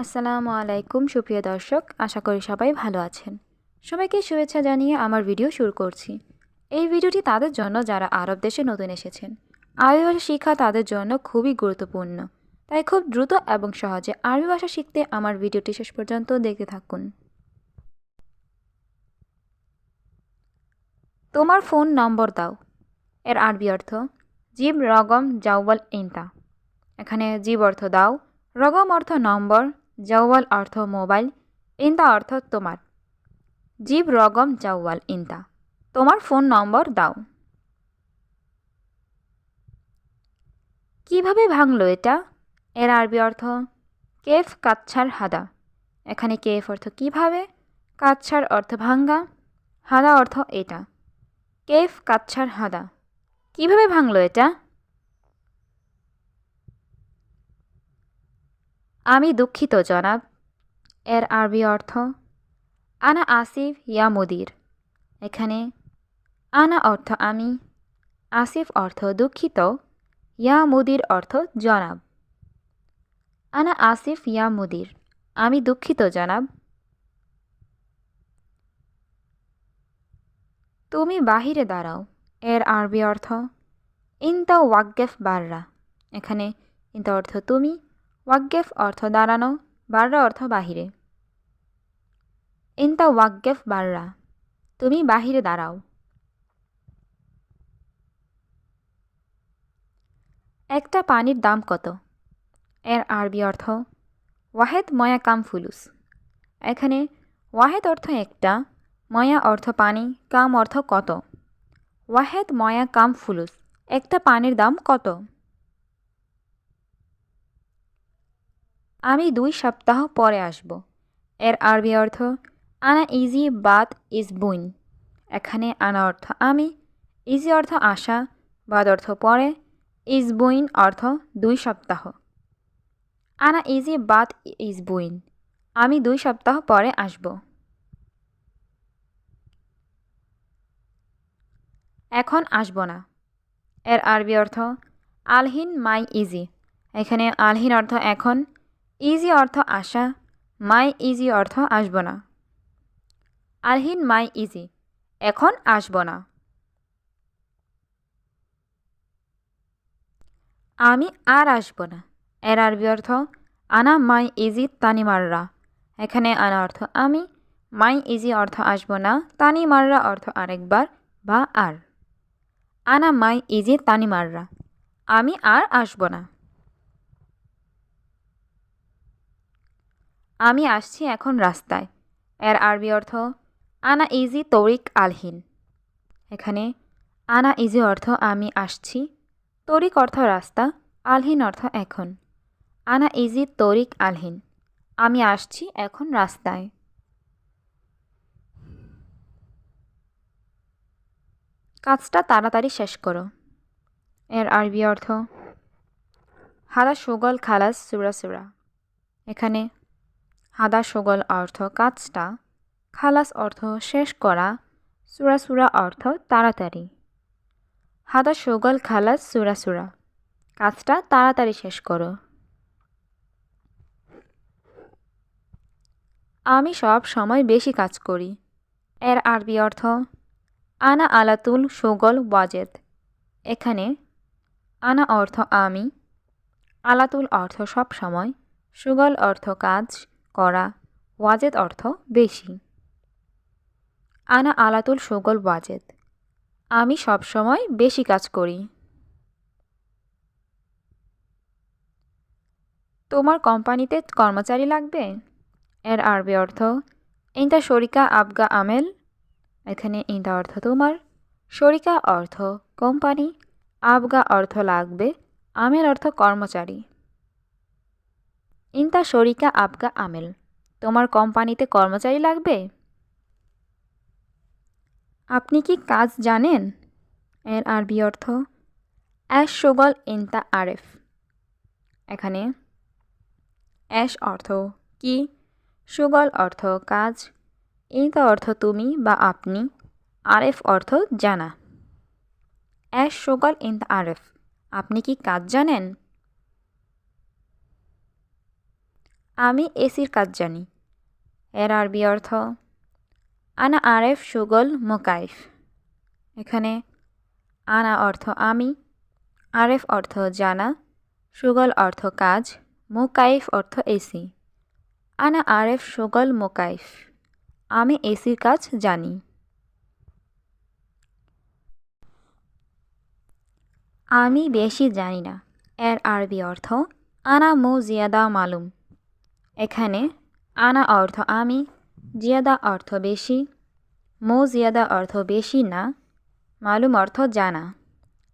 আসসালামু আলাইকুম সুপ্রিয় দর্শক, আশা করি সবাই ভালো আছেন। সবাইকে শুভেচ্ছা জানিয়ে আমার ভিডিও শুরু করছি। এই ভিডিওটি তাদের জন্য যারা আরব দেশে নতুন এসেছেন। আরবি ভাষা শিক্ষা তাদের জন্য খুবই গুরুত্বপূর্ণ, তাই খুব দ্রুত এবং সহজে আরবি ভাষা শিখতে আমার ভিডিওটি শেষ পর্যন্ত দেখতে থাকুন। তোমার ফোন নম্বর দাও এর আরবি অর্থ জিব রগম জাওয়াল ইনতা। এখানে জিব অর্থ দাও, রগম অর্থ নম্বর, জাওয়াল অর্থ মোবাইল, ইনতা অর্থ তোমার। জিব রগম জাওয়াল ইনতা, তোমার ফোন নম্বর দাও। কিভাবে ভাঙলো এটা এর আরবি অর্থ কেফ কাচ্ছার হাদা। এখানে কেফ অর্থ কিভাবে, কাচ্ছার অর্থ ভাঙ্গা, হাদা অর্থ এটা। কেফ কাচ্ছার হাদা, কিভাবে ভাঙলো এটা। আমি দুঃখিত জনাব এর আরবি অর্থ আনা আসিফ ইয়া মুদির। এখানে আনা অর্থ আমি, আসিফ অর্থ দুঃখিত, ইয়া মুদির অর্থ জনাব। আনা আসিফ ইয়া মুদির, আমি দুঃখিত জনাব। তুমি বাহিরে দাঁড়াও এর আরবি অর্থ ইনতা ওয়াক্কেফ বাররা। এখানে ইনতা অর্থ তুমি, ওয়াক্কেফ অর্থ দাঁড়ানো, বাররা অর্থ বাহিরে। ইনতা ওয়াক্কেফ বাররা, তুমি বাহিরে দাঁড়াও। একটা পানির দাম কত এর আরবি অর্থ ওয়াহেদ ময়া কাম ফুলুস। এখানে ওয়াহেদ অর্থ একটা, ময়া অর্থ পানি, কাম অর্থ কত। ওয়াহেদ ময়া কাম ফুলুস, একটা পানির দাম কত। আমি 2 সপ্তাহ পরে আসব এর আরবি অর্থ আনা ইজি বাদ ইজ বুইন। এখানে আনা অর্থ আমি, ইজি অর্থ আসা, বাদ অর্থ পরে, ইজ বুইন অর্থ 2 সপ্তাহ। আনা ইজি বাদ ইজ বুইন, আমি 2 সপ্তাহ পরে আসব। এখন আসব না এর আরবি অর্থ আলহিন মাই ইজি। এখানে আলহিন অর্থ এখন, ইজি অর্থ আসা, মাই ইজি অর্থ আসব না। আলহিন মাই ইজি, এখন আসব না। আমি আর আসব না এর আরবি অর্থ আনা মাই ইজি তানি মাররা। এখানে আনা অর্থ আমি, মাই ইজি অর্থ আসব না, তানি মাররা অর্থ আরেকবার বা আর। আনা মাই ইজি তানি মাররা, আমি আর আসব না। আমি আসছি এখন রাস্তায় এর আরবি অর্থ আনা ইজি তরিক আলহিন। এখানে আনা ইজি অর্থ আমি আসছি, তরিক অর্থ রাস্তা, আলহিন অর্থ এখন। আনা ইজি তরিক আলহিন, আমি আসছি এখন রাস্তায়। কাজটা তাড়াতাড়ি শেষ করো এর আরবি অর্থ হাদা সুগল খালাস সুরা সুরা। এখানে হাদা সুগল অর্থ কাজটা, খালাস অর্থ শেষ করা, সুরা সুরা অর্থ তাড়াতাড়ি। হাদা সুগল খালাস সুরা সুরা, কাজটা তাড়াতাড়ি শেষ করো। আমি সব সময় বেশি কাজ করি এর আরবি অর্থ আনা আলাতুল সুগল ওয়াজেদ। এখানে আনা অর্থ আমি, আলাতুল অর্থ সব সময়, সুগল অর্থ কাজ করা, ওয়াজেদ অর্থ বেশি। আনা আলাতুল সুগল ওয়াজেদ, আমি সব সময় বেশি কাজ করি। তোমার কোম্পানিতে কর্মচারী লাগবে এর আরবি অর্থ ইনতা শরিকা আবগা আমেল। এখানে ইনতা অর্থ তোমার, শরিকা অর্থ কোম্পানি, আবগা অর্থ লাগবে, আমেল অর্থ কর্মচারী। ইনতা শরিকা আবগা আমেল, তোমার কোম্পানিতে কর্মচারী লাগবে। আপনি কি কাজ জানেন এর আরবি অর্থ অ্যাশ সুগল ইনতা আরেফ। এখানে অ্যাশ অর্থ কি, সুগল অর্থ কাজ, ইনতা অর্থ তুমি বা আপনি, আরেফ অর্থ জানা। অ্যাশ সুগল ইনতা আরেফ, আপনি কি কাজ জানেন। আমি এসির কাজ জানি। এর আরবি অর্থ আনা আরেফ শুগল মোকাইফ। এখানে আনা অর্থ আমি, আরেফ অর্থ জানা, শুগল অর্থ কাজ, মোকাইফ অর্থ এসি। আনা আরেফ শুগল মোকাইফ, আমি এসির কাজ জানি। আমি বেশি জানি না। এর আরবি অর্থ আনা মু জিয়াদা মালুম। এখানে আনা অর্থ আমি, জিয়াদা অর্থ বেশি, মো জিয়াদা অর্থ বেশি না, মালুম অর্থ জানা।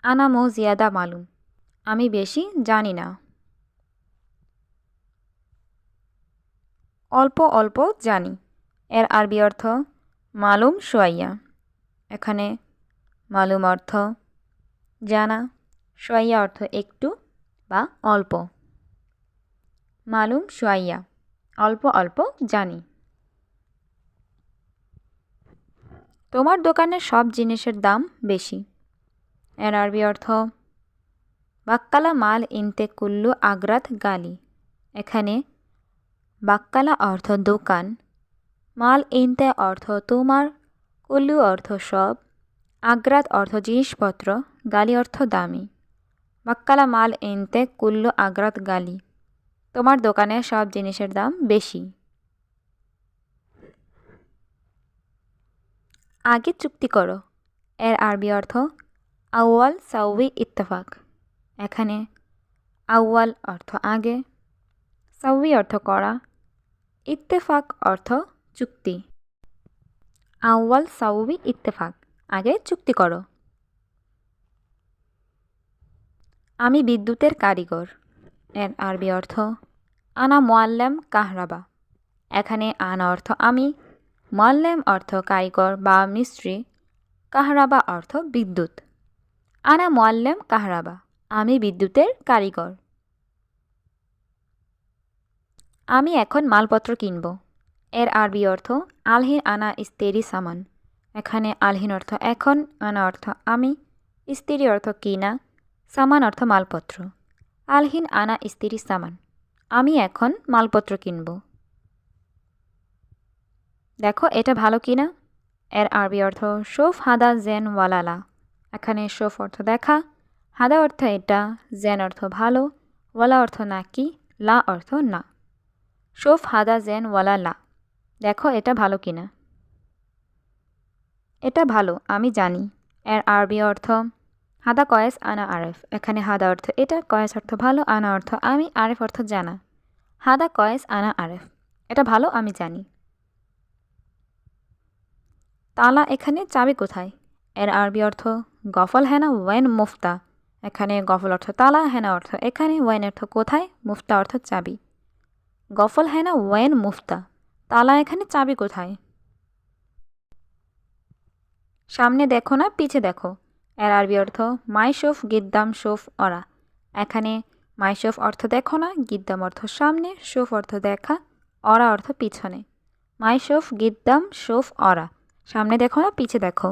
আনা মো জিয়াদা মালুম, আমি বেশি জানি না। অল্প অল্প জানি। এর আরবি অর্থ মালুম শোয়াইয়া। এখানে মালুম অর্থ জানা, শোয়াইয়া অর্থ একটু বা অল্প। মালুম শোয়াইয়া, অল্প অল্প জানি। তোমার দোকানের সব জিনিসের দাম বেশি। এর আরবি অর্থ বাক্কালা মাল ইনতে কুল্লু আগ্রাত গালি। এখানে বাক্কালা অর্থ দোকান, মাল ইনতে অর্থ তোমার, কুল্লু অর্থ সব, আগ্রাত অর্থ জিনিসপত্র, গালি অর্থ দামি। বাক্কালা মাল ইনতে কুল্লু আগ্রাত গালি, তোমার দোকানে সব জিনিসের দাম বেশি। আগে চুক্তি করো। এর আরবি অর্থ আউয়াল সাউই ইত্তেফাক। এখানে আউয়াল অর্থ আগে, সাউই অর্থ করা, ইত্তেফাক অর্থ চুক্তি। আউয়াল সাউই ইত্তেফাক, আগে চুক্তি করো। আমি বিদ্যুতের কারিগর। এর আরবি অর্থ আনা মোয়াল্লেম কাহরাবা। এখানে আনা অর্থ আমি, মোয়াল্লেম অর্থ কারিগর বা মিস্ত্রি, কাহরাবা অর্থ বিদ্যুৎ। আনা মোয়াল্লেম কাহরাবা, আমি বিদ্যুতের কারিগর। আমি এখন মালপত্র কিনব। এর আরবি অর্থ আলহিন আনা ইস্তেরি সামান। এখানে আলহিন অর্থ এখন, আনা অর্থ আমি, ইস্তিরি অর্থ কিনা, সামান অর্থ মালপত্র। আলহিন আনা ইস্তিরি সামান, আমি এখন মালপত্র কিনব। দেখো এটা ভালো কিনা। এর আরবি অর্থ শোফ হাদা জেন ওয়ালালা। এখানে শোফ অর্থ দেখা, হাদা অর্থ এটা, জেন অর্থ ভালো, ওয়ালা অর্থ নাকি, লা অর্থ না। শোফ হাদা জেন ওয়ালা লা, দেখো এটা ভালো কিনা। এটা ভালো, আমি জানি। এর আরবি অর্থ হাদা কয়েস আনা আরেফ। এখানে হাদা অর্থ এটা, কয়েস অর্থ ভালো, আনা অর্থ আমি, আরেফ অর্থ জানা। হাদা কয়েস আনা আরেফ, এটা ভালো, আমি জানি। তালা এখানে চাবি কোথায়? এর আরবি অর্থ গফল হেনা ওয়েন মুফতা। এখানে গফল অর্থ তালা, হেনা অর্থ এখানে, ওয়েন অর্থ কোথায়, মুফতা অর্থ চাবি। গফল হেনা ওয়েন মুফতা, তালা এখানে চাবি কোথায়? সামনে দেখো না পিছে দেখো। এর আরবি অর্থ মাই শোফ গিদ্দাম শোফ অরা। এখানে মাই শোফ অর্থ দেখো না, গিদ্দাম অর্থ সামনে, শোফ অর্থ দেখা, অরা অর্থ পিছনে। মাই শোফ গিদ্দাম শোফ অরা, সামনে দেখো না পিছে দেখো।